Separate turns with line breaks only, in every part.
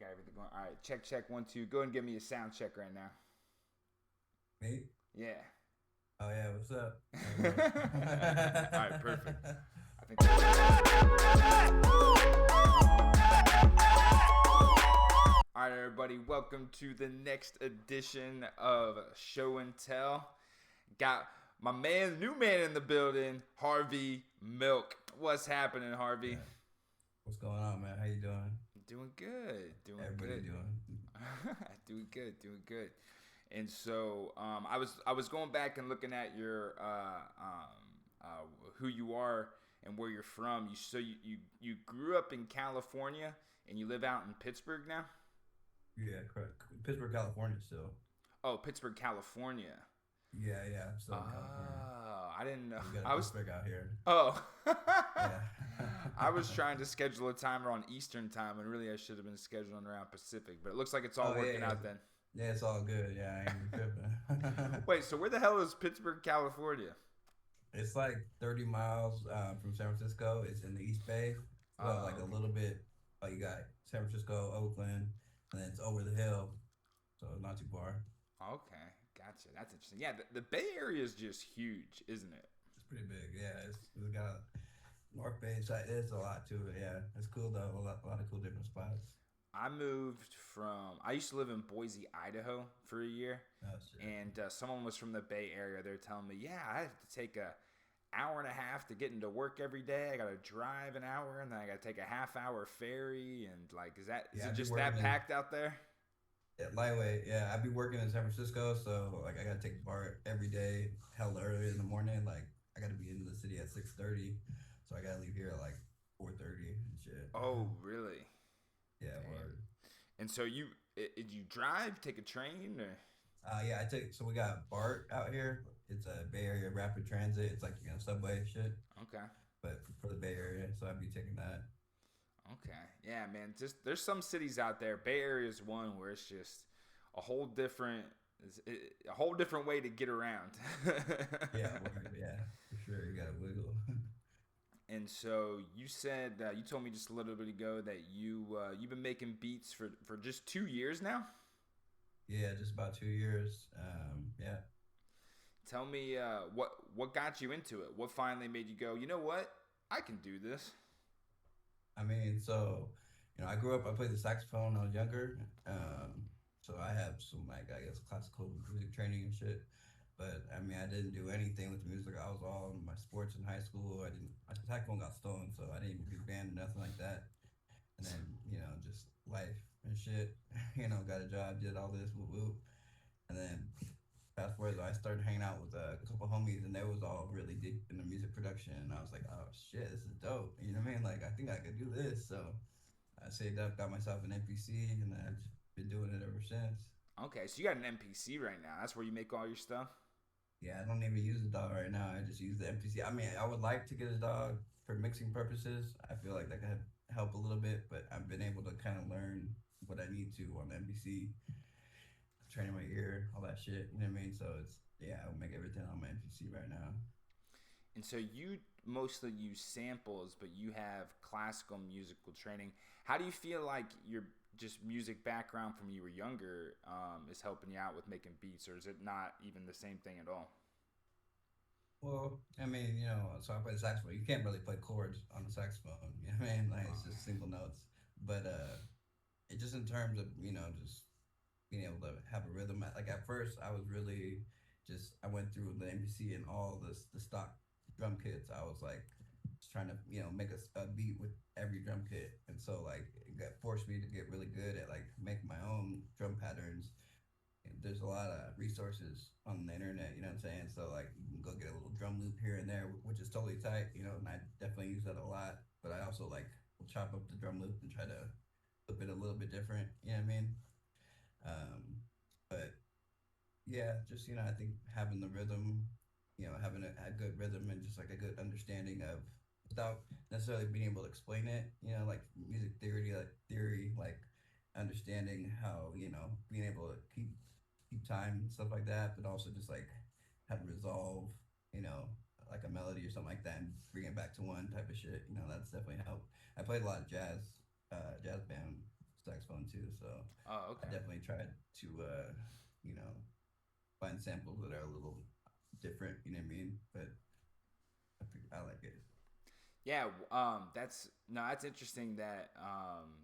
got everything going. All right, check, check, 1, 2. Go ahead and give me a sound check right now.
Me?
Yeah.
Oh yeah, what's up? How's
All
it going?
right, perfect. I think that's all right, everybody. Welcome to the next edition of Show and Tell. Got my man, new man in the building, H4rv3y Milk. What's happening, Harvey?
Yeah. What's going on, man? How you doing?
Doing good, doing
Everybody
good.
doing?
Doing good, doing good. And so I was going back and looking at your who you are and where you're from. You grew up in California and you live out in Pittsburgh now.
Yeah, correct. Pittsburgh, California still.
Oh, Pittsburgh, California.
Yeah, I'm still in California.
Oh, I didn't know.
We got a
I was
Pittsburgh out here.
oh.
Yeah.
I was trying to schedule a timer on Eastern time, and really I should have been scheduling around Pacific. But it looks like it's all
Oh yeah,
working
yeah.
out then.
Yeah, it's all good. Yeah, I ain't even tripping.
Wait, so where the hell is Pittsburgh, California?
It's like 30 miles from San Francisco. It's in the East Bay. Well,
Oh,
like a
okay.
little bit. Oh, you got San Francisco, Oakland, and then it's over the hill, so it's not too far.
Okay, gotcha. That's interesting. Yeah, the Bay Area is just huge, isn't it?
It's pretty big. Yeah, it's got a North Bay side. There's a lot to it. Yeah, it's cool though. A lot of cool different spots.
I used to live in Boise, Idaho for a year,
Oh shit.
and someone was from the Bay Area. They're telling me, yeah, I have to take a hour and a half to get into work every day. I got to drive an hour, and then I got to take a half hour ferry. And like, is
Yeah,
it
I'd be
just
working
that
in
packed out there?
lightweight. Yeah, I'd be working in San Francisco, so like I gotta take the BART every day, hella early in the morning. Like I gotta be in the city at 6:30, so I gotta leave here at like 4:30 and shit.
Oh, really?
Yeah,
Damn.
word.
And so did you drive, take a train, or?
Yeah, I take so we got BART out here. It's a Bay Area rapid transit. It's like subway shit,
Okay.
but for the Bay Area, so I'd be taking that.
Okay. Yeah, man. Just there's some cities out there. Bay Area is one where it's just a whole different a whole different way to get around.
Yeah, word. Yeah, for sure. You gotta wiggle.
And so you said you told me just a little bit ago that you've been making beats for just 2 years now.
Yeah, just about 2 years. Yeah.
Tell me what got you into it. What finally made you go? You know what? I can do this.
I mean, so I grew up. I played the saxophone when I was younger. So I have some like I guess classical music training and shit. But I mean, I didn't do anything with music. I was all in my sports in high school. I didn't. My saxophone got stolen, so I didn't even do band or nothing like that. And then just life and shit. Got a job, did all this, whoop whoop. And then fast forward, I started hanging out with a couple homies, and they was all really deep in the music production. And I was like, oh shit, this is dope. You know what I mean? Like, I think I could do this. So I saved up, got myself an NPC, and then I've been doing it ever since.
Okay, so you got an MPC right now. That's where you make all your stuff.
Yeah, I don't even use a dog right now. I just use the NPC. I mean, I would like to get a dog for mixing purposes. I feel like that could help a little bit, but I've been able to kind of learn what I need to on the NPC, training my ear, all that shit. You know what I mean? So it's yeah, I would make everything on my NPC right now.
And so you mostly use samples, but you have classical musical training. How do you feel like your just music background from you were younger is helping you out with making beats, or is it not even the same thing at all?
Well, I mean, so I play the saxophone. You can't really play chords on the saxophone. You know what I mean? Like it's just single notes. But it just in terms of just being able to have a rhythm. Like at first, I was really just I went through the MPC and all the stock drum kits. I was like just trying to make a beat with every drum kit, and so like it got forced me to get really good at like making my own drum patterns. And there's a lot of resources on the internet, you know what I'm saying? So like you can go get a little drum loop here and there, which is totally tight, and I definitely use that a lot. But I also like will chop up the drum loop and try to flip it a little bit different, you know what I mean? Um, but yeah, just I think having the rhythm, having a good rhythm and just like a good understanding of without necessarily being able to explain it, like music theory, like understanding how being able to keep time and stuff like that, but also just like how to resolve, you know, like a melody or something like that and bring it back to one type of shit. That's definitely helped. I played a lot of jazz band saxophone on too. So
Oh,
I
okay.
definitely tried to, you know, find samples that are a little different. You know what I mean? But I like it.
Yeah, that's no, that's interesting. That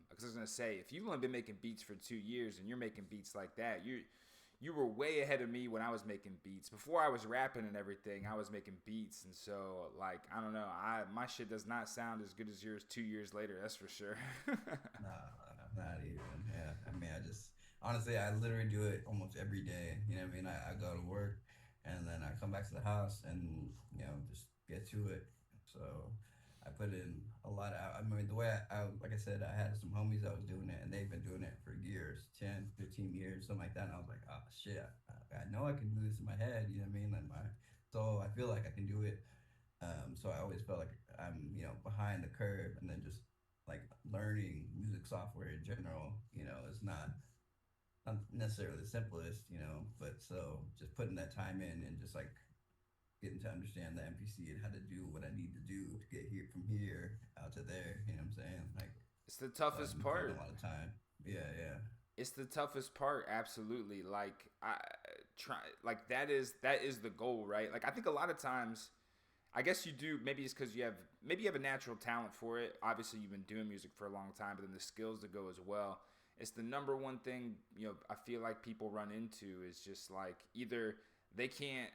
because I was gonna say, if you've only been making beats for 2 years and you're making beats like that, you were way ahead of me when I was making beats. Before I was rapping and everything, I was making beats, and so like I don't know, my shit does not sound as good as yours 2 years later. That's for sure.
Nah, not even. Yeah. I mean, I just honestly, I literally do it almost every day. You know what I mean? I go to work and then I come back to the house and, just get to it. So I put in a lot of, I mean, the way like I said, I had some homies that was doing it and they've been doing it for years, 10, 15 years, something like that. And I was like, oh shit, I know I can do this in my head. You know what I mean? So I feel like I can do it. So I always felt like I'm, behind the curve, and then just like learning music software in general, is not necessarily the simplest, but so just putting that time in and just like getting to understand the MPC and how to do what I need to do to get here from here out to there. You know what I'm saying? Like,
It's the
so I've
toughest
been putting a
part.
lot of time. Yeah, yeah.
It's the toughest part, absolutely. Like I try, like that is the goal, right? Like I think a lot of times, I guess you do. Maybe it's because maybe you have a natural talent for it. Obviously, you've been doing music for a long time, but then the skills to go as well. It's the number one thing I feel like people run into is just like either they can't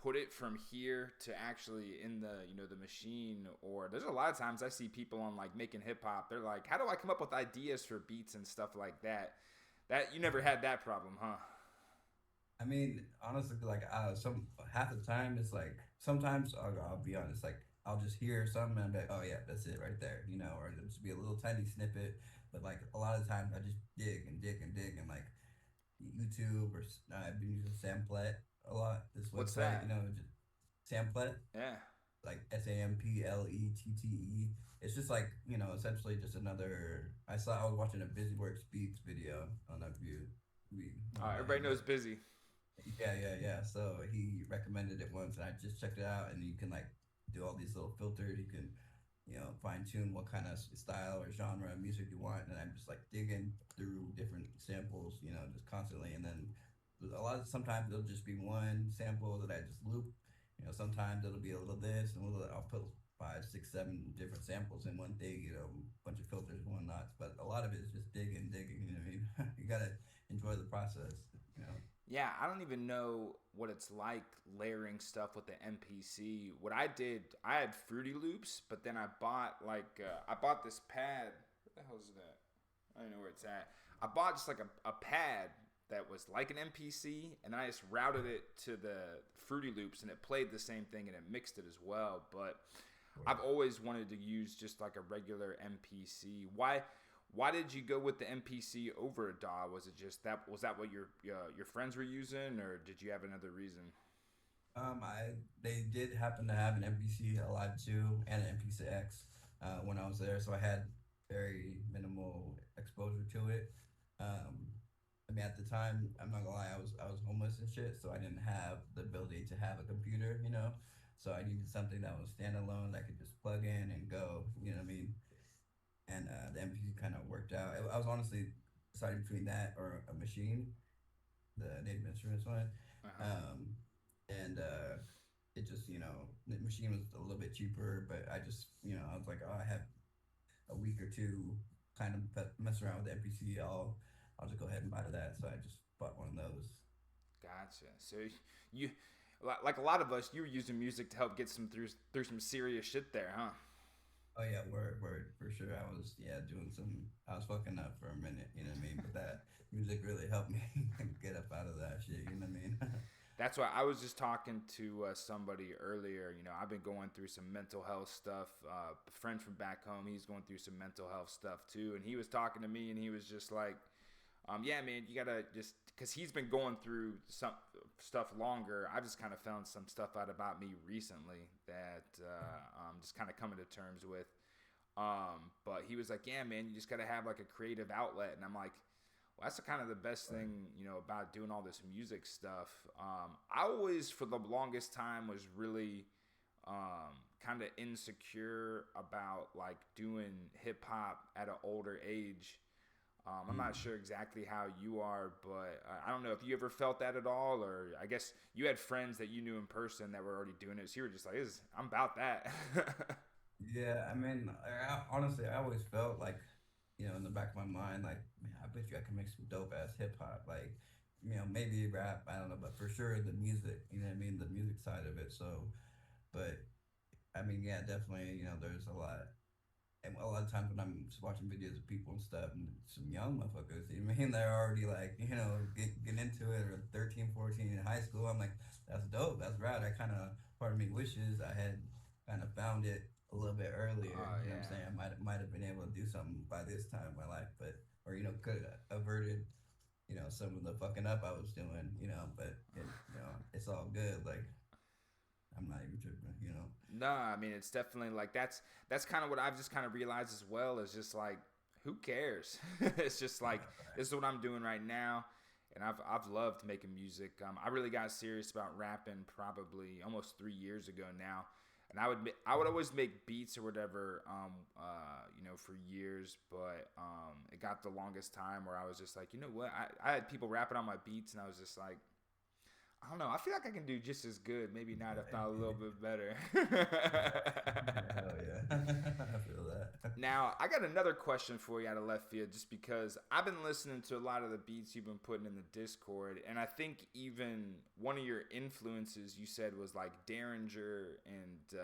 put it from here to actually in the machine, or there's a lot of times I see people on like making hip hop. They're like, how do I come up with ideas for beats and stuff like that? That you never had that problem, huh?
I mean, honestly, like some half the time it's like sometimes I'll be honest, like I'll just hear something and I'm like, oh yeah, that's it right there, or it'll just be a little tiny snippet. But like a lot of times I just dig and dig and dig and like YouTube or I've been using Samplet a lot. This
What's
website,
that?
just Samplet,
Yeah.
like SAMPLETTE. It's just like essentially just another. I was watching a Busy Works Beats video on that view. We
All right,
know
everybody
him,
knows
but
busy.
yeah, yeah, yeah. So he recommended it once, and I just checked it out. And you can like do all these little filters. You can, fine tune what kind of style or genre of music you want. And I'm just like digging through different samples, just constantly. And then sometimes it'll just be one sample that I just loop. Sometimes it'll be a little this and I'll put five, six, seven different samples in one thing. A bunch of filters and whatnot. But a lot of it is just digging, digging. You know what I mean? You gotta enjoy the process. You know.
Yeah, I don't even know what it's like layering stuff with the MPC. What I did, I had Fruity Loops, but then I bought this pad. What the hell is that? I don't know where it's at. I bought just like a pad that was like an MPC, and then I just routed it to the Fruity Loops, and it played the same thing and it mixed it as well. But I've always wanted to use just like a regular MPC. Why did you go with the MPC over a DAW? Was it just that? Was that what your friends were using, or did you have another reason?
They did happen to have an MPC Alive 2 and an MPC-X when I was there, so I had very minimal exposure to it. Um, I mean, at the time, I'm not gonna lie, I was homeless and shit, so I didn't have the ability to have a computer, So I needed something that was standalone that I could just plug in and go, you know what I mean? And the MPC kind of worked out. I was honestly deciding between that or a machine, the Native Instruments one.
Uh huh.
Um, and it just, the machine was a little bit cheaper, but I just, I was like, oh, I have a week or two kind of mess around with the MPC. I'll just go ahead and buy that. So I just bought one of those.
Gotcha. So you, like a lot of us, you were using music to help get some through some serious shit there, huh?
Oh yeah, word for sure. I was fucking up for a minute, you know what I mean? But that music really helped me get up out of that shit, you know what I mean?
That's why I was just talking to somebody earlier. I've been going through some mental health stuff. A friend from back home, he's going through some mental health stuff too. And he was talking to me, and he was just like, yeah, man, you gotta just, because he's been going through some stuff longer. I just kind of found some stuff out about me recently that I'm just kind of coming to terms with. But he was like, yeah, man, you just gotta have like a creative outlet. And I'm like, well, that's kind of the best thing, about doing all this music stuff. I always, for the longest time, was really kind of insecure about like doing hip hop at an older age. I'm not
Mm.
sure exactly how you are, but I don't know if you ever felt that at all, or I guess you had friends that you knew in person that were already doing it, so you were just like, I'm about that."
Yeah, I mean, honestly, I always felt like, in the back of my mind, like, man, I bet you I can make some dope ass hip hop. Like, maybe rap, I don't know, but for sure the music, you know what I mean? The music side of it. So, but I mean, yeah, definitely, there's a lot. And a lot of times when I'm just watching videos of people and stuff, and some young motherfuckers, you know what I mean, they're already like, getting into it, or 13, 14 in high school. I'm like, that's dope. That's rad. I kind of, part of me wishes I had kind of found it a little bit earlier.
Oh
You know what I'm
yeah.
saying? I might have been able to do something by this time in my life, but, or, could have averted, some of the fucking up I was doing, but it's all good. Like, I'm not even tripping.
No, I mean it's definitely like that's kind of what I've just kind of realized as well. Is just like who cares? It's just like
Yeah,
this is what I'm doing right now, and I've loved making music. I really got serious about rapping probably almost 3 years ago now, and I would always make beats or whatever, for years. But it got the longest time where I was just like, you know what? I had people rapping on my beats, and I was just like, I don't know. I feel like I can do just as good, maybe not, if not a little bit better.
hell yeah. I feel that.
Now, I got another question for you out of left field, just because I've been listening to a lot of the beats you've been putting in the Discord, and I think even one of your influences you said was like Derringer, and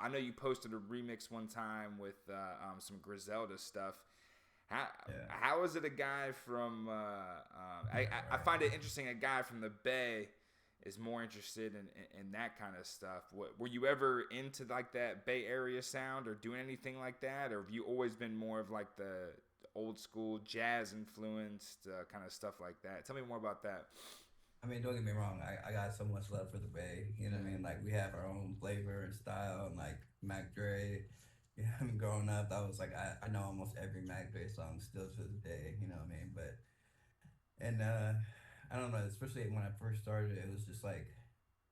I know you posted a remix one time with some Griselda stuff. How,
Yeah.
how is it a guy from? I find it interesting. A guy from the Bay is more interested in that kind of stuff. Were you ever into like that Bay Area sound or doing anything like that, or have you always been more of like the old school jazz influenced kind of stuff like that? Tell me more about that.
I mean, don't get me wrong. I got so much love for the Bay. You know what I mean? Like we have our own flavor and style, and like Mac Dre. You know, I mean, growing up, I was like, I know almost every Mac Dre song still to this day. You know what I mean? But and I don't know. Especially when I first started, it was just like,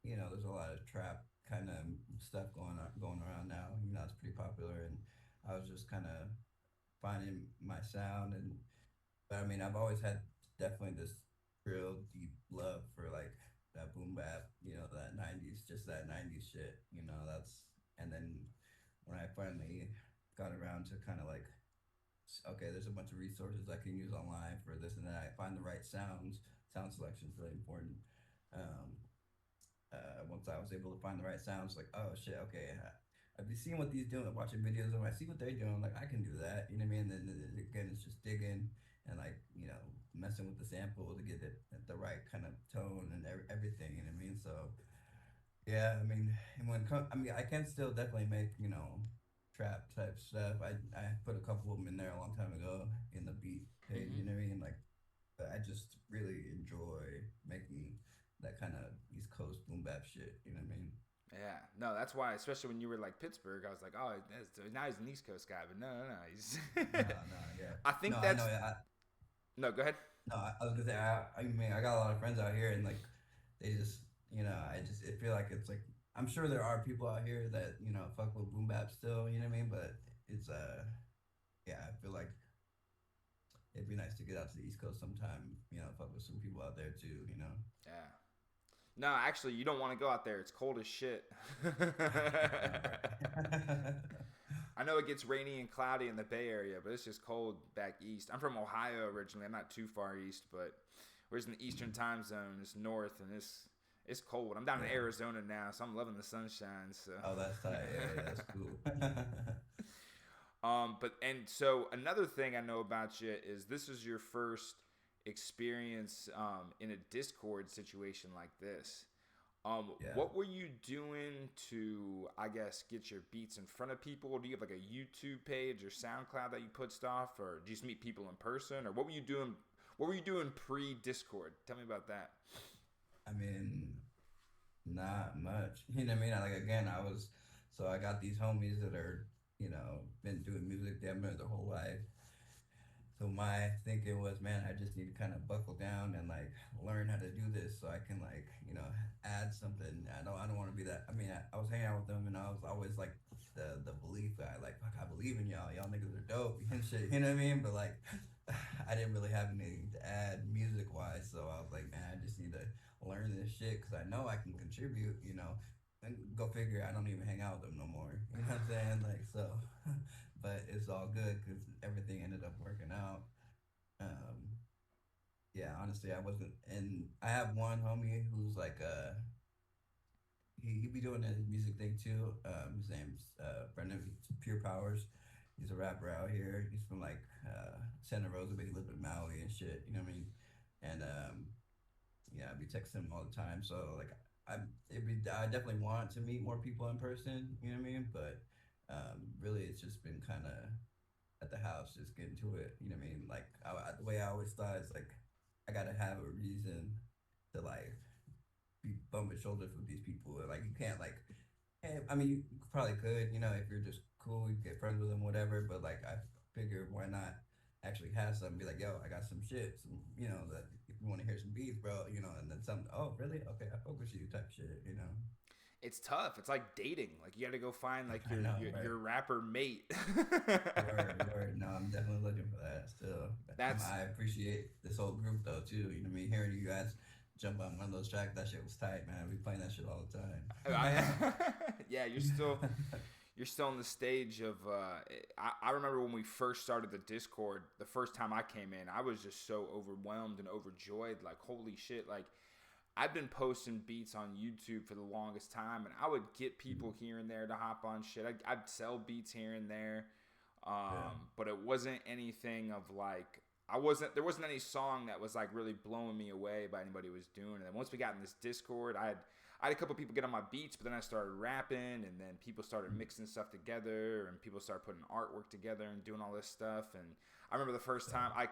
there's a lot of trap kind of stuff going around now. It's pretty popular, and I was just kind of finding my sound. And but I mean, I've always had definitely this real deep love for like that boom bap, that '90s, just that '90s shit. That's and then when I finally got around to kind of like, okay, there's a bunch of resources I can use online for this and that. I find the right sounds. Sound selection is really important. Um, Once I was able to find the right sounds, like, oh shit, okay, I've been seeing what these doing, watching videos of them. I see what they're doing. Like, I can do that. You know what I mean? And then again, it's just digging and like, messing with the sample to get it at the right kind of tone and everything. You know what I mean? So yeah, I mean, I mean, I can still definitely make, trap type stuff. I put a couple of them in there a long time ago in the beat page.
Mm-hmm.
You know what I mean? Like, but I just really enjoy making that kind of East Coast boom bap shit. You know what I mean?
Yeah, no, that's why. Especially when you were like Pittsburgh, I was like, oh, now he's an East Coast guy, but no, no, no, he's.
No, no, yeah,
I
no,
think
I know.
that's no. Go ahead.
No, I was gonna say, I mean, I got a lot of friends out here, and like, they just, I feel like it's like, I'm sure there are people out here that fuck with boom bap still. You know what I mean? But it's yeah, I feel like it'd be nice to get out to the East Coast sometime. Fuck with some people out there too.
Yeah. No, actually, you don't want to go out there. It's cold as shit.
Yeah, right.
I know it gets rainy and cloudy in the Bay Area, but it's just cold back east. I'm from Ohio originally. I'm not too far east, but we're in the Eastern time zone. It's north, and it's cold. I'm down in
Yeah.
Arizona now, so I'm loving the sunshine. So,
Oh, that's tight. Yeah, yeah, that's cool.
but and so another thing I know about you is this is your first experience in a Discord situation like this.
Yeah.
What were you doing to, I guess, get your beats in front of people? Do you have like a YouTube page or SoundCloud that you put stuff, or do you just meet people in person, or what were you doing? What were you doing pre Discord? Tell me about that.
I mean, not much. You know what I mean? Like again, so I got these homies that are, been doing music damn near their whole life. So my thinking was, man, I just need to kind of buckle down and like learn how to do this so I can like, add something. I don't want to be that. I mean, I was hanging out with them and I was always like the belief guy, like, fuck, I believe in y'all. Y'all niggas are dope and shit. You know what I mean? But like, I didn't really have anything to add music wise, so I was like, man, I just need to learn this shit because I know I can contribute. And go figure, I don't even hang out with them no more. You know what I'm saying? Like so. But it's all good because everything ended up working out. Um, yeah, honestly, I wasn't, and I have one homie who's like, he be doing his music thing too. His name's Brendan Pure Powers. He's a rapper out here. He's from like Santa Rosa, but he lives in Maui and shit. You know what I mean? And yeah, I be texting him all the time. So like, I definitely want to meet more people in person. You know what I mean? But really, it's just been kind of at the house, just getting to it. You know what I mean? Like the way I always thought is like I gotta have a reason to like be bumping shoulders with these people. Like you can't like, hey, I mean you probably could, if you're just cool, you get friends with them, whatever. But like I figured why not actually have something, be like, yo, I got some shit, some that if you want to hear some beats, bro, and then some, oh really, okay, I fuck with you type shit.
It's tough. It's like dating. Like you got to go find like
I
your
know,
your,
right?
your rapper mate.
Word, word. No, I'm definitely looking for that still.
That's
I appreciate this whole group though too. You know what I mean? Hearing you guys jump on one of those tracks, that shit was tight, man. We playing that shit all the
I,
time.
yeah. You're still on the stage of. I remember when we first started the Discord. The first time I came in, I was just so overwhelmed and overjoyed. Like holy shit! Like I've been posting beats on YouTube for the longest time, and I would get people here and there to hop on shit. I'd sell beats here and there,
Yeah,
but it wasn't anything of like there wasn't any song that was like really blowing me away by anybody was doing. And then once we got in this Discord, I had a couple people get on my beats, but then I started rapping, and then people started mixing stuff together, and people started putting artwork together and doing all this stuff. And I remember the first time, like,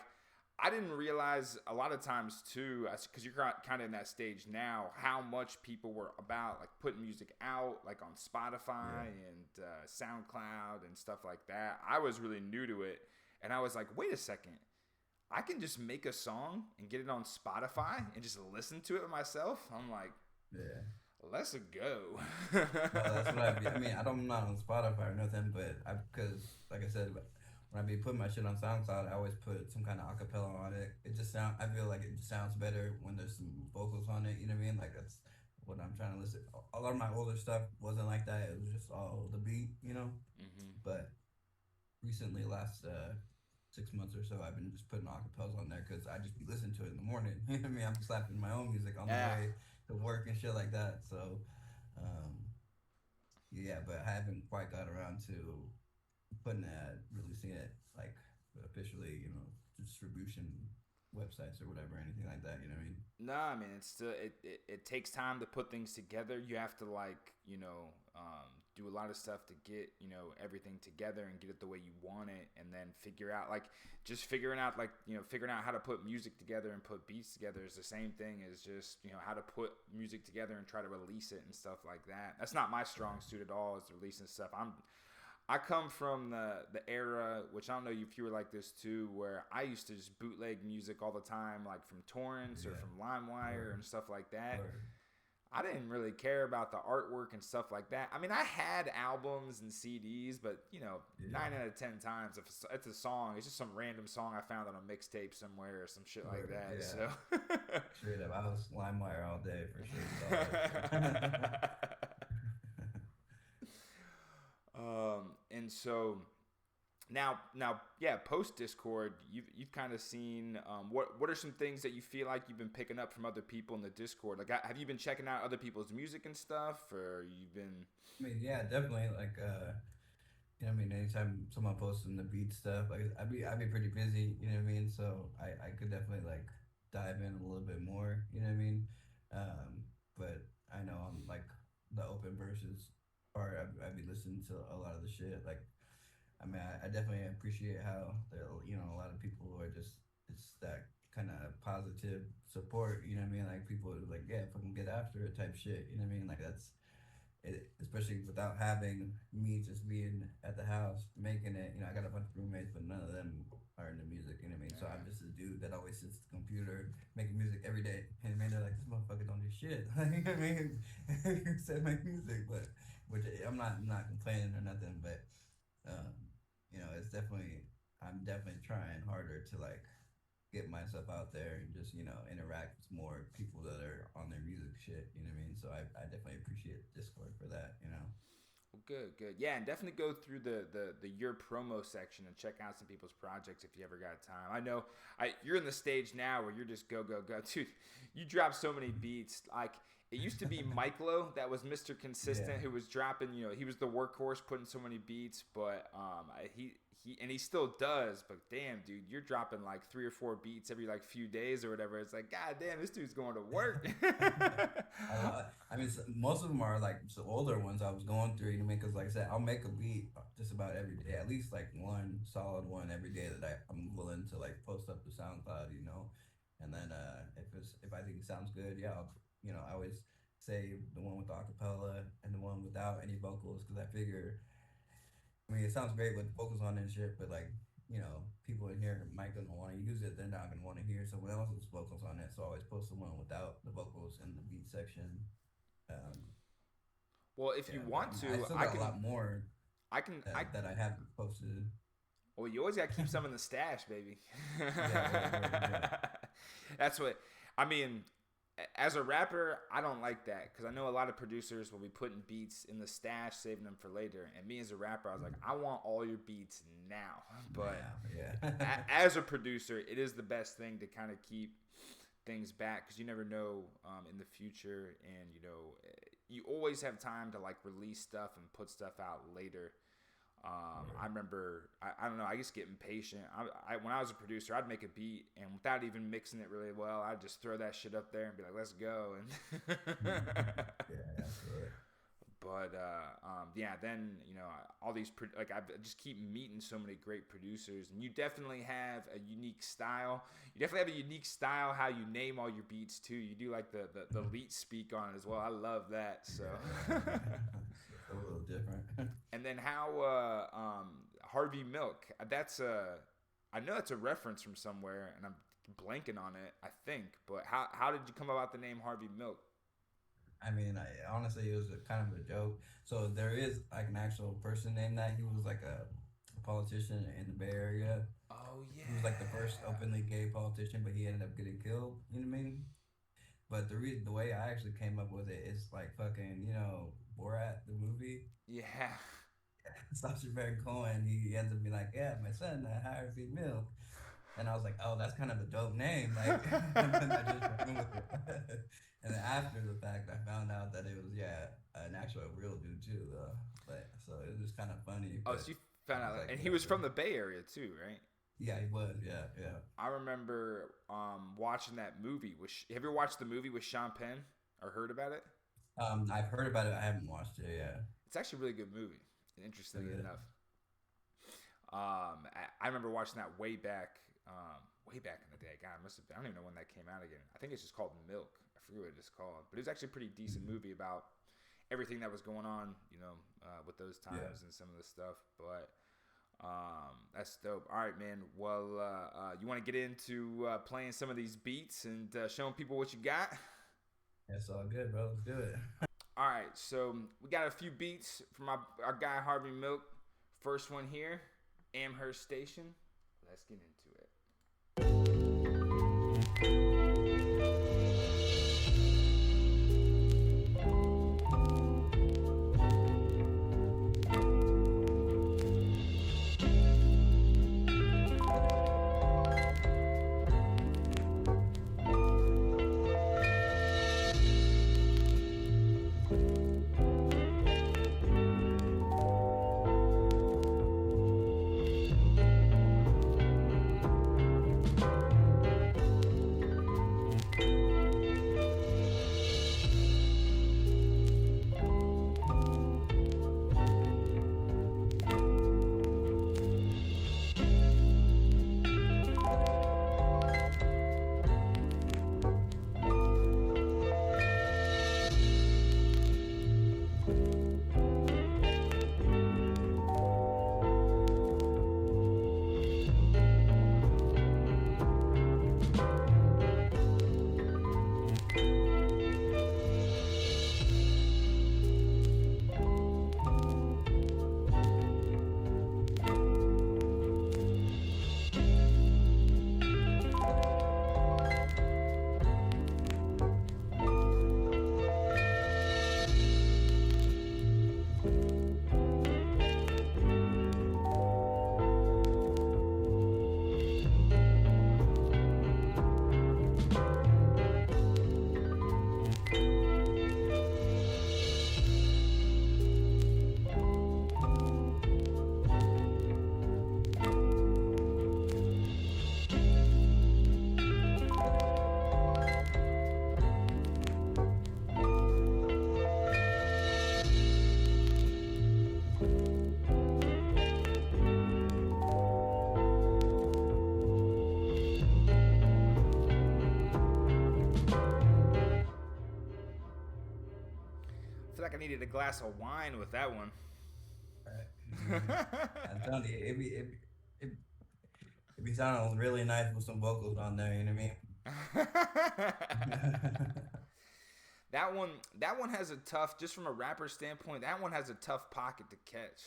I didn't realize a lot of times too, because you're kind of in that stage now, how much people were about like putting music out, like on Spotify
yeah,
and SoundCloud and stuff like that. I was really new to it, and I was like, wait a second, I can just make a song and get it on Spotify and just listen to it myself. I'm like,
yeah.
let's go.
No, that's what I mean, I'm not on Spotify or nothing, but because like I said, when I be putting my shit on SoundCloud, I always put some kind of acapella on it. I feel like it just sounds better when there's some vocals on it. You know what I mean? Like that's what I'm trying to listen. A lot of my older stuff wasn't like that. It was just all the beat.
hmm
But recently, last 6 months or so, I've been just putting acapellas on there because I just be listening to it in the morning. You know what I mean? I'm slapping my own music on the
Yeah.
way to work and shit like that. So, um, yeah, but I haven't quite got around to putting that, releasing it like officially, distribution websites or whatever, anything like that. You know what I mean?
No, I mean it's still it takes time to put things together. You have to like do a lot of stuff to get everything together and get it the way you want it, and then figure out like just figuring out like figuring out how to put music together and put beats together is the same thing as just how to put music together and try to release it and stuff like that. That's not my strong suit at all, is releasing stuff. I come from the era, which I don't know if you were like this too, where I used to just bootleg music all the time, like from torrents or
Yeah.
from LimeWire
Word.
and stuff like that.
Word.
I didn't really care about the artwork and stuff like that. I mean, I had albums and CDs, but
Yeah.
9 out of 10 times, if it's a song, it's just some random song I found on a mixtape somewhere or some shit like
Word.
that.
Yeah.
So.
Straight up, I was LimeWire all day for sure. With all that shit.
And so now, yeah, post Discord, you've kind of seen what are some things that you feel like you've been picking up from other people in the Discord? Like, have you been checking out other people's music and stuff, or you've been?
I mean, yeah, definitely. Like, I mean, anytime someone posts in the beat stuff, like I'd be pretty busy. You know what I mean? So I could definitely like dive in a little bit more. You know what I mean? But I know I'm like the open verses part. I'd be listening to a lot of the shit. Like, I mean, I definitely appreciate how there, a lot of people who are just it's that kind of positive support. You know what I mean? Like people are like, yeah, fucking get after it type shit. You know what I mean? Like that's it, especially without having me just being at the house making it. I got a bunch of roommates, but none of them are into music. You know what I always sits at the computer making music every day. And man, they're like, this motherfucker don't do shit. Like, you know what I mean? You said make music, but which I'm not complaining or nothing, but um, it's definitely I'm definitely trying harder to like get myself out there and just interact with more people that are on their music shit. You know what I mean? So I definitely appreciate Discord for that.
Well, good. Yeah, and definitely go through the your promo section and check out some people's projects if you ever got time. I know you're in the stage now where you're just go, dude. You drop so many beats. Like it used to be Mikelo that was Mr. Consistent, who was dropping. He was the workhorse, putting so many beats. But he still does. But damn, dude, you're dropping like 3 or 4 beats every like few days or whatever. It's like, god damn, this dude's going to work.
I mean, most of them are like the older ones I was going through. Because like I said, I'll make a beat just about every day, at least like one solid one every day that I'm willing to like post up to SoundCloud. And then if I think it sounds good, I always say the one with the acapella and the one without any vocals because I figure. I mean, it sounds great with vocals on and shit, but like, people in here might gonna want to use it. They're not gonna want to hear someone else's vocals on it. So I always post the one without the vocals in the beat section.
Well, if you want to,
I still got a lot more. That I haven't posted.
Well, you always gotta keep some in the stash, baby.
Yeah.
That's what I mean. As a rapper, I don't like that because I know a lot of producers will be putting beats in the stash, saving them for later. And me as a rapper, I was like, I want all your beats now. But as a producer, it is the best thing to kind of keep things back because you never know in the future, and you always have time to like release stuff and put stuff out later. I remember, I don't know, I just get impatient. When I was a producer, I'd make a beat, and without even mixing it really well, I'd just throw that shit up there and be like, let's go. And
Absolutely.
But, then, all these, I just keep meeting so many great producers, and you definitely have a unique style. You definitely have a unique style how you name all your beats, too. You do, like, the leet speak on it as well. I love that, so.
A little different.
And then how H4rv3y, that's I know that's a reference from somewhere, and I'm blanking on it, I think. But how did you come about the name H4rv3y?
I mean, honestly, it was kind of a joke. So there is like an actual person named that. He was like a politician in the Bay Area.
Oh yeah.
He was like the first openly gay politician, but he ended up getting killed. You know what I mean? But the way I actually came up with it is like fucking, Borat, the movie.
Yeah.
Sacha Baron Cohen, he ends up being like, yeah, my son, H4rv3y. And I was like, oh, that's kind of a dope name. Like, and then I just ran with it. And then after the fact, I found out that it was, an actual real dude too, though. But so it was just kind of funny.
Oh, so you found out, like, and he was from the Bay Area too, right?
Yeah, he was. Yeah.
I remember watching that movie. Have you ever watched the movie with Sean Penn or heard about it?
I've heard about it. I haven't watched it yet.
It's actually a really good movie. Interestingly enough, I remember watching that way back in the day. God, I don't even know when that came out again. I think it's just called Milk. I forget what it's called, but it was actually a pretty decent movie about everything that was going on, with those times and some of the stuff. But that's dope. All right, man. Well, you want to get into playing some of these beats and showing people what you got?
That's all good, bro. Let's do it.
All right, so we got a few beats from our guy H4rv3y. First one here, Amherst Station. Let's get into it. I needed a glass of wine with that one.
Right. I'm telling you, it, it be sounding really nice with some vocals on there. You know what I mean?
That one, that one has a tough, just from a rapper standpoint, that one has a tough pocket to catch.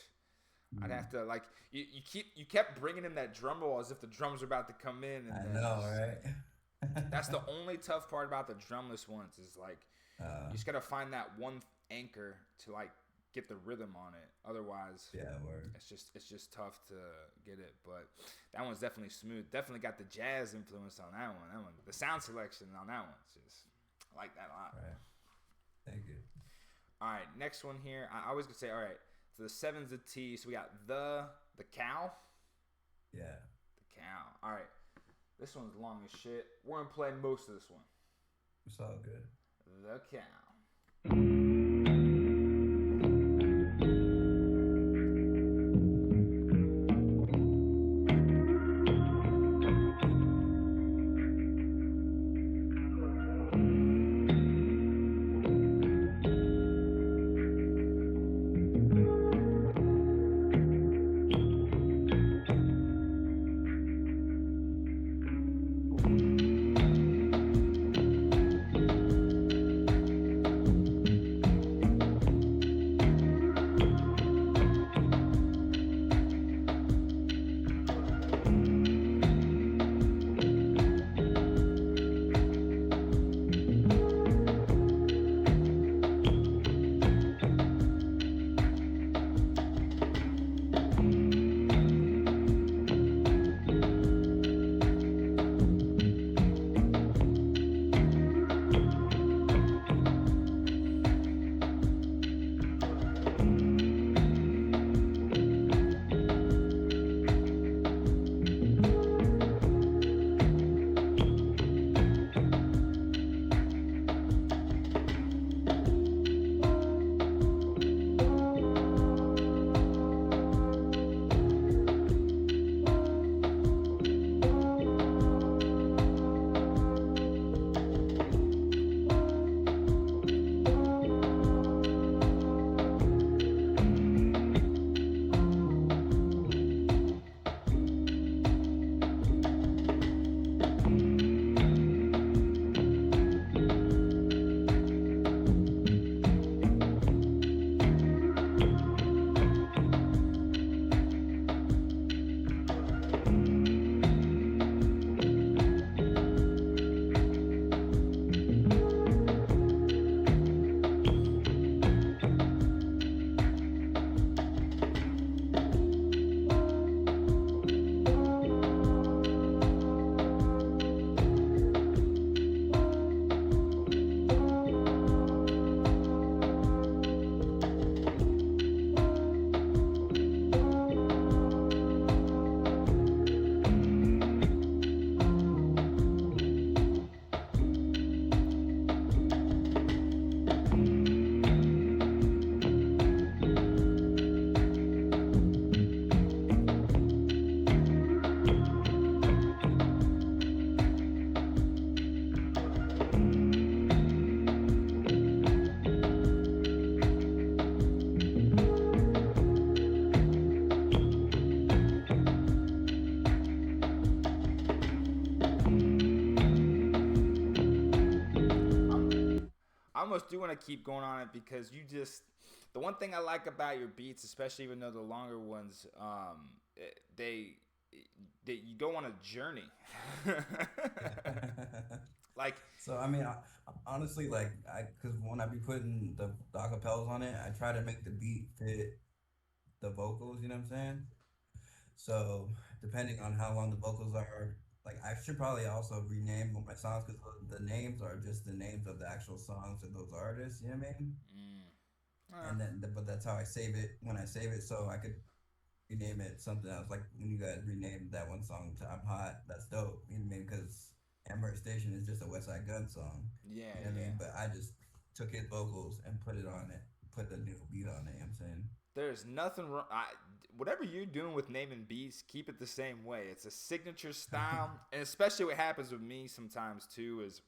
I'd have to like you kept bringing in that drum roll as if the drums were about to come in, and
I
then
know, right?
that's the only tough part about the drumless ones is like
Uh,
you just gotta find that one anchor to like get the rhythm on it. Otherwise,
yeah, word.
it's just tough to get it. But that one's definitely smooth. Definitely got the jazz influence on that one. That one, the sound selection on that one's just I like that a lot.
Right. Thank you.
All right, next one here. I always gonna say, all right. So the seven's a T. So we got the cow.
Yeah.
The cow. All right. This one's long as shit. We're gonna play most of this one.
It's all good.
The cow. I almost do want to keep going on it because you just the one thing I like about your beats, especially even though the longer ones, they you go on a journey. Like
So I mean, honestly, like because when I be putting the acapellas on it, I try to make the beat fit the vocals. You know what I'm saying? So depending on how long the vocals are, like I should probably also rename my songs because the names are just the names of the actual songs of those artists. You know what I mean? And then, but that's how I save it when I save it, so I could rename it something else. Like when you guys renamed that one song to "I'm Hot," that's dope. You know what I mean? Because Amber Station is just a West Side Gun song.
yeah,
You know what I
yeah.
mean? But I just took his vocals and put it on it, put the new beat on it. You know what I'm saying?
There's nothing wrong. Whatever you're doing with naming beats, keep it the same way. It's a signature style, and especially what happens with me sometimes too is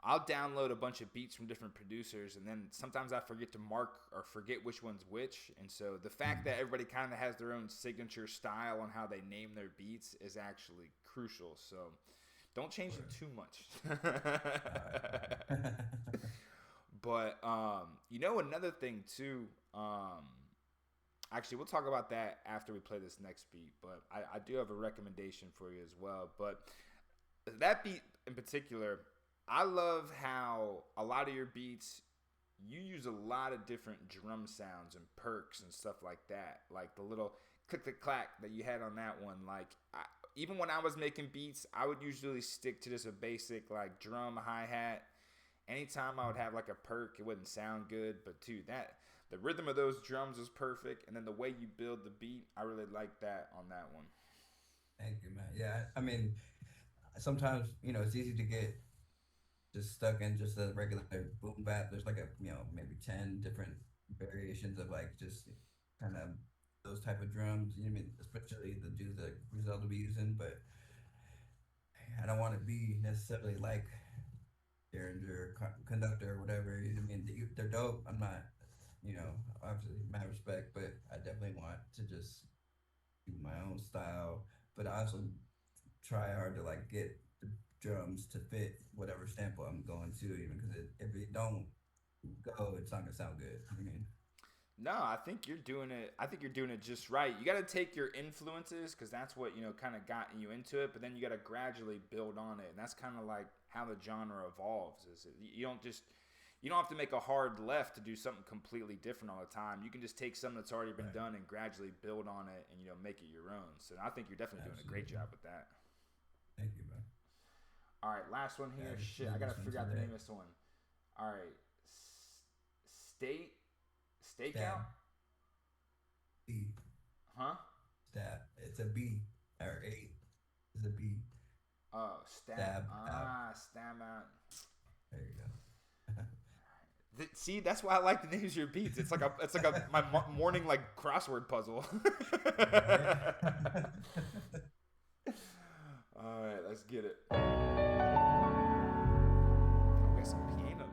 I'll download a bunch of beats from different producers, and then sometimes I forget to mark or forget which one's which. And so the fact that everybody kind of has their own signature style on how they name their beats is actually crucial. So don't change it too much. But another thing too. Actually, we'll talk about that after we play this next beat. But I do have a recommendation for you as well. But that beat in particular, I love how a lot of your beats, you use a lot of different drum sounds and perks and stuff like that. Like the little click, click, clack that you had on that one. Like, even when I was making beats, I would usually stick to just a basic like drum, hi-hat. Anytime I would have like a perk, it wouldn't sound good. But dude, the rhythm of those drums is perfect. And then the way you build the beat, I really like that on that one.
Thank you, man. Yeah, I mean, sometimes, it's easy to get just stuck in just a regular boom bap. There's like maybe 10 different variations of like just kind of those type of drums. You know what I mean? Especially the dudes that Griselda will be using, but I don't want to be necessarily like Derringer, Conductor, or whatever. You know what I mean? They're dope. I'm not, obviously mad respect, but I definitely want to just do my own style. But I also try hard to like get the drums to fit whatever sample I'm going to, even because if it don't go, it's not gonna sound good. I mean,
no, I think you're doing it. I think you're doing it just right. You got to take your influences because that's what kind of gotten you into it. But then you got to gradually build on it, and that's kind of like how the genre evolves. You don't have to make a hard left to do something completely different all the time. You can just take something that's already been done and gradually build on it and make it your own. So I think you're definitely doing a great job with that.
Thank you, man.
All right, last one here. Shit, I gotta figure out the name of this one. All right, Stakeout.
B.
Huh?
Stab. It's a B or A. It's a B.
Oh, stab out. Stab out.
There you go.
See, that's why I like the names of your beats. It's like my morning like crossword puzzle. All right, let's get it. Oh, we got some pianos.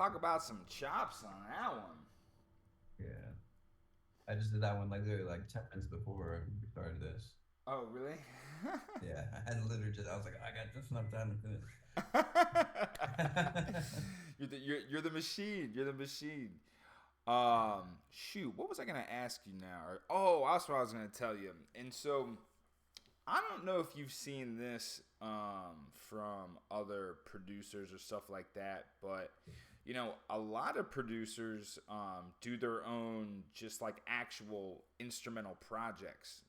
talk about some chops on that one.
Yeah. I just did that one like literally like 10 minutes before we started this.
Oh, really?
Yeah, I had literally just I was like, I got just enough time to finish.
You're the machine. You're the machine. Shoot, what was I gonna ask you now? That's what I was gonna tell you. And so, I don't know if you've seen this from other producers or stuff like that, but you know, a lot of producers do their own just like actual instrumental projects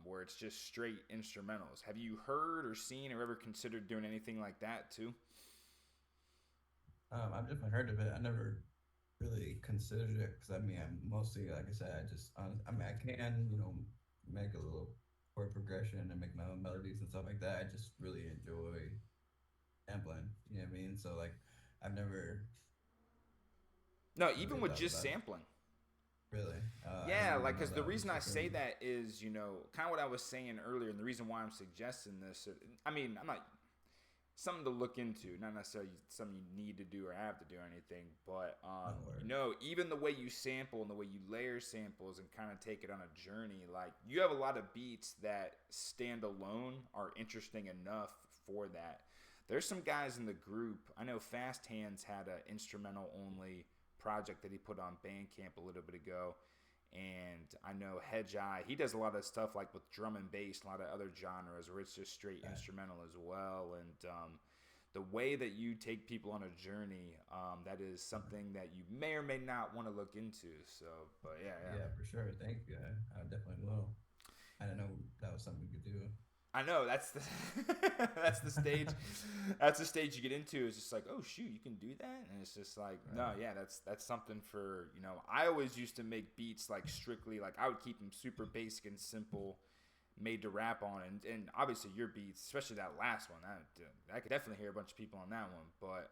where it's just straight instrumentals. Have you heard or seen or ever considered doing anything like that too?
I've definitely heard of it. I never really considered it because I mean, I'm mostly like I said, I mean, I can make a little chord progression and make my own melodies and stuff like that. I just really enjoy sampling. You know what I mean? So like, I've never
No, even
really
with
thought
just
about it.
sampling.
Really, I
Yeah,
didn't even
like,
know
because the
that was
reason I
a
say
thing.
that is, you know, kind of what I was saying earlier, and the reason why I'm suggesting this. I mean, I'm not something to look into, not necessarily something you need to do or have to do or anything, but
No
you
word.
know, even the way you sample and the way you layer samples and kind of take it on a journey, like you have a lot of beats that stand alone are interesting enough for that. There's some guys in the group. I know Fast Hands had an instrumental only project that he put on Bandcamp a little bit ago. And I know Hedge Eye, he does a lot of stuff like with drum and bass, a lot of other genres where it's just straight
Right.
instrumental as well. And the way that you take people on a journey, that is something that you may or may not want to look into. So, but yeah, yeah.
Yeah, for sure. Thank you. I definitely will. I didn't know that was something we could do.
I know that's the that's the stage. That's the stage you get into. It's just like, oh shoot, you can do that, and it's just like, no,
Right.
yeah, that's something for you know. I always used to make beats like strictly like I would keep them super basic and simple, made to rap on, and obviously your beats, especially that last one, I could definitely hear a bunch of people on that one. But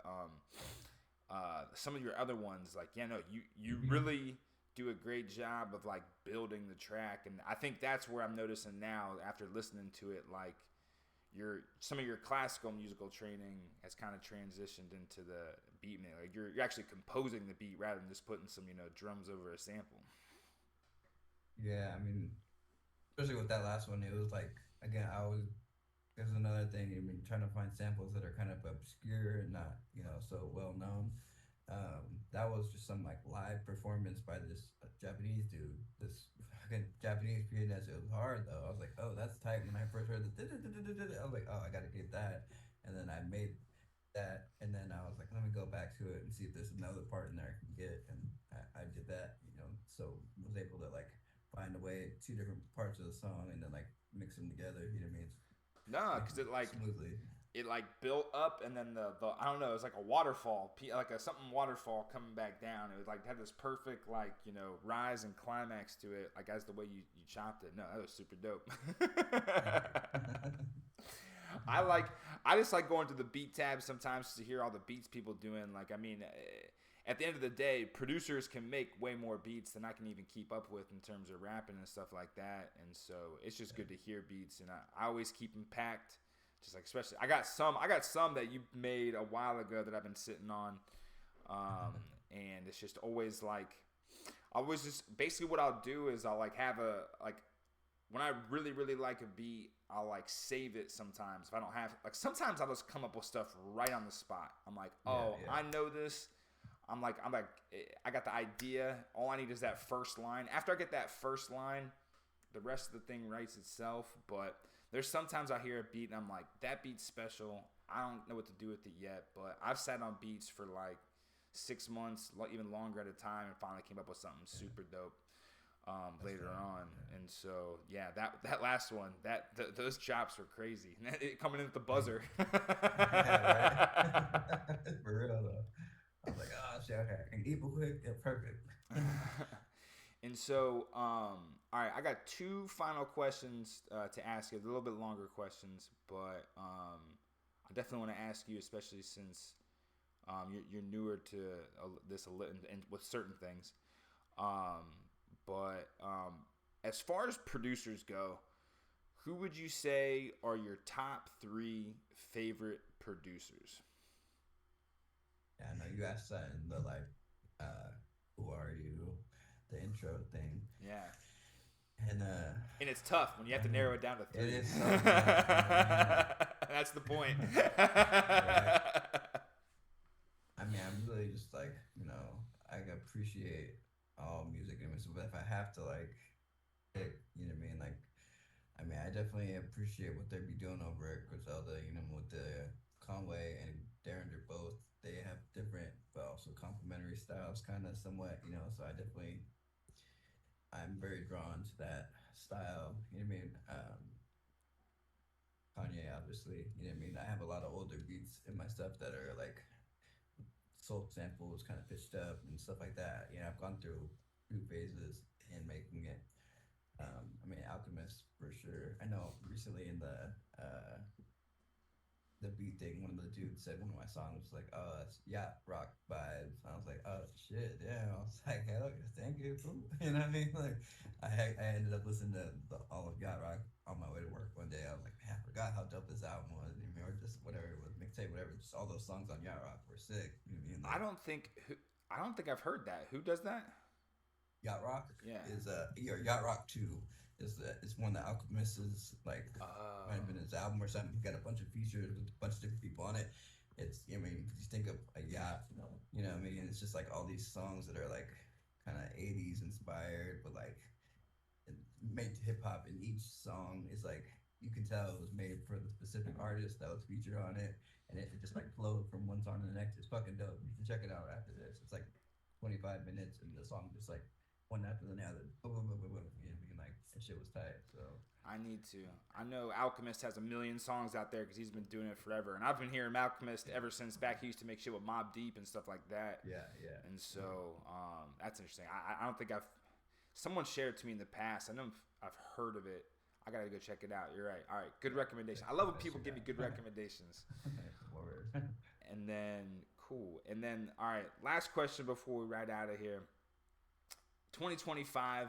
some of your other ones, like yeah, no, you
Hmm.
really do a great job of like building the track, and I think that's where I'm noticing now after listening to it, like your some of your classical musical training has kind of transitioned into the beat making. Like you're actually composing the beat rather than just putting some drums over a sample.
Yeah, I mean, especially with that last one, it was like again, I always there's another thing. I mean, trying to find samples that are kind of obscure and not so well known. That was just some like live performance by this Japanese dude. This fucking Japanese pianist. It was hard though. I was like, oh, that's tight. When I first heard I was like, oh, I gotta get that. And then I made that, and then I was like, let me go back to it and see if there's another part in there I can get. And I did that. So was able to like find a way two different parts of the song and then like mix them together. You know what I mean?
No,
Make
because
it smoothly.
it like built up and then the I don't know, it was like a waterfall, like a something waterfall coming back down. It was like had this perfect like rise and climax to it, like as the way you chopped it. No, that was super dope.
Thank you.
I like I just like going to the beat tab sometimes to hear all the beats people doing. Like I mean, at the end of the day, producers can make way more beats than I can even keep up with in terms of rapping and stuff like that. And so it's just good to hear beats, and I always keep them packed. Just like especially, I got some that you made a while ago that I've been sitting on, and it's just always like, I was just basically what I'll do is I'll like have a like when I really really like a beat, I'll like save it sometimes. If I don't have like sometimes I'll just come up with stuff right on the spot. I'm like,
Yeah,
oh,
yeah,
I know this. I'm like, I got the idea. All I need is that first line. After I get that first line, the rest of the thing writes itself. But there's sometimes I hear a beat and I'm like, that beat's special. I don't know what to do with it yet, but I've sat on beats for like 6 months, even longer at a time, and finally came up with something
yeah.
super dope
That's
later
dope.
on.
Yeah.
And so yeah, that last one, those chops were crazy. Coming in at the
Thank
buzzer.
Yeah, right. For real though. I was like, oh shit, okay, I can eat real quick. Yeah, perfect.
And so, all right, I got two final questions to ask you. A little bit longer questions, but I definitely want to ask you, especially since you're newer to this a little, and with certain things. Um, but as far as producers go, who would you say are your top three favorite producers?
Yeah, I know you asked that in the like, uh, who are you? The intro thing,
Yeah.
and
And it's tough when you have
I
to
mean,
narrow it down to
it
three.
is tough, man. You know what I mean?
That's the point.
Right. I mean, I'm really just like, I appreciate all music and so, but if I have to like pick, you know what I mean? Like, I mean, I definitely appreciate what they be doing over at Griselda, with the Conway and Derringer both. They have different but also complementary styles, kind of somewhat. So I'm very drawn to that style. You know what I mean? Kanye, obviously. You know what I mean? I have a lot of older beats in my stuff that are like soul samples, kind of pitched up and stuff like that. I've gone through few phases in making it. I mean, Alchemist for sure. I know recently in the beat thing, one of the dudes said one of my songs was like, "Oh, it's yacht rock vibes." I was like, "Oh shit, yeah." I was like, "Hell, yeah, thank you." You know what I mean? Like, I ended up listening to all of yacht rock on my way to work one day. I was like, "Man, I forgot how dope this album was." You know, or just whatever it was, mixtape, whatever. Just all those songs on yacht rock were sick. You know what I mean?
I
Like,
don't think I don't think I've heard that. Who does that?
Yacht Rock
Yeah.
is Yacht Rock 2 is one that Alchemist is like might have
Oh.
been his album or something. He got a bunch of features with a bunch of different people on it. I mean, you think of a yacht, what I mean? It's just like all these songs that are like kind of 80s inspired, but like made to hip hop, and each song is like you can tell it was made for the specific artist that was featured on it, and it just like flowed from one song to the next. It's fucking dope. You can check it out after this. It's like 25 minutes, and the song just like one after the other. Boom, boom, boom, boom, boom. You know what I mean? Like that shit was tight. So
I need to. I know Alchemist has a million songs out there because he's been doing it forever, and I've been hearing Alchemist ever since back he used to make shit with Mobb Deep and stuff like that.
yeah, yeah.
And so that's interesting. I don't think I've. Someone shared it to me in the past. I know I've heard of it. I gotta go check it out. You're right. All right, good recommendation. I love when people give me good recommendations.
Word.
And then cool. And then all right, last question before we ride out of here. 2025.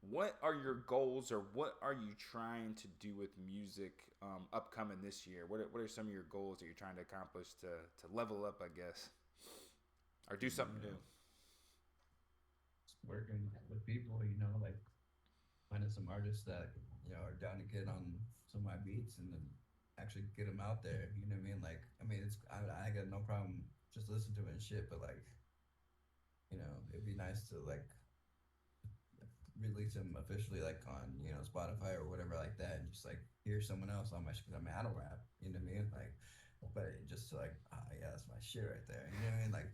What are your goals, or what are you trying to do with music upcoming this year? What are some of your goals that you're trying to accomplish to level up, I guess, or do something new?
Working with people, like finding some artists that are down to get on some of my beats and then actually get them out there. You know what I mean? Like, I mean, I got no problem just listen to it and shit, but like, it'd be nice to like release them officially, like on Spotify or whatever like that, and just like hear someone else on my shit. 'Cause I mean, I don't rap. You know what I mean? Like, but just to like, yeah, that's my shit right there. You know what I mean? Like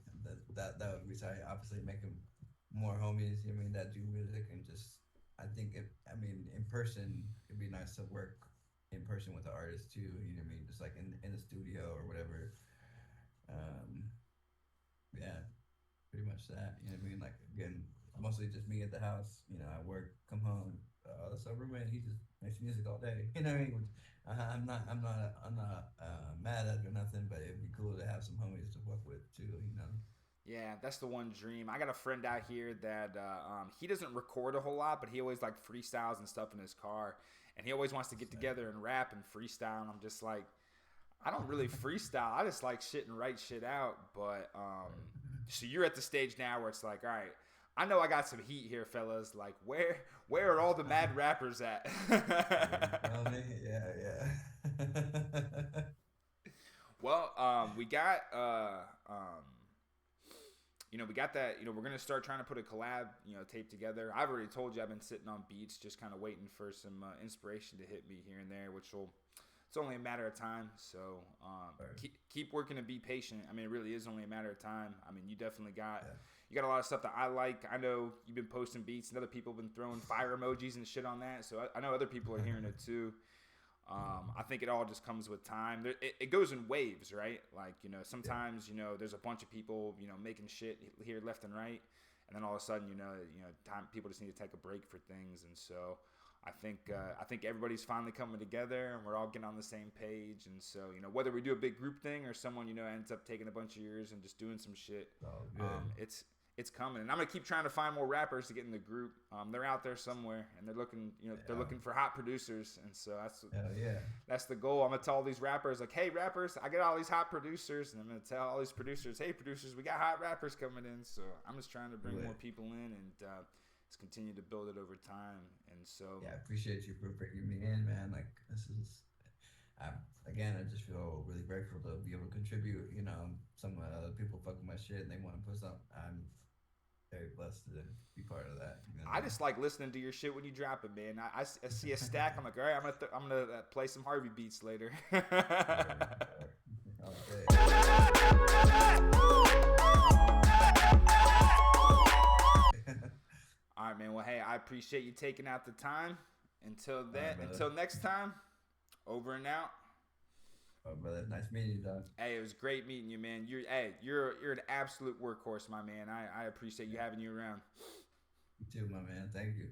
that would be tight. Obviously, making more homies. You know what I mean, that do music and just. I think I mean, in person, it'd be nice to work in person with the artist too. You know what I mean? Just like in the studio or whatever. Um, yeah, pretty much that. You know what I mean? Like again, mostly just me at the house. I work, come home. That's our roommate. He just makes music all day. You know what I mean? Which, I'm not mad at it or nothing, but it'd be cool to have some homies to work with too.
Yeah, that's the one dream. I got a friend out here that he doesn't record a whole lot, but he always like freestyles and stuff in his car, and he always wants to get together and rap and freestyle. And I'm just like, I don't really freestyle. I just like shit and write shit out. But so you're at the stage now where it's like, all right, I know I got some heat here, fellas. Like, where are all the mad rappers at?
Yeah.
Well, we got we got that. We're gonna start trying to put a collab, tape together. I've already told you I've been sitting on beats, just kind of waiting for some inspiration to hit me here and there, which will. It's only a matter of time. So keep working and be patient. I mean, it really is only a matter of time. I mean, you definitely got. Yeah. You got a lot of stuff that I like. I know you've been posting beats, and other people have been throwing fire emojis and shit on that. So I know other people are hearing it too. I think it all just comes with time. It goes in waves, right? Like, sometimes, there's a bunch of people, making shit here left and right. And then all of a sudden, time people just need to take a break for things. And so I think everybody's finally coming together and we're all getting on the same page. And so, whether we do a big group thing or someone, ends up taking a bunch of years and just doing some shit, it's coming, and I'm gonna keep trying to find more rappers to get in the group. They're out there somewhere, and they're looking, they're looking for hot producers, and so that's the goal. I'm gonna tell all these rappers like, hey, rappers, I got all these hot producers, and I'm gonna tell all these producers, hey, producers, we got hot rappers coming in. So I'm just trying to bring more people in and just continue to build it over time. And so
I appreciate you for bringing me in, man. Like this is. Again, I just feel really grateful to be able to contribute. Some other people fuck with my shit and they want to put something. I'm very blessed to be part of that.
I just like listening to your shit when you drop it, man. I see a stack. I'm like, all right, I'm gonna play some Harvey beats later. All right, man. Well, hey, I appreciate you taking out the time. Until then, until next time, over and out.
Oh, brother, nice meeting you, dog.
Hey, it was great meeting you, man. You're an absolute workhorse, my man. I appreciate you having you around.
You too, my man. Thank you.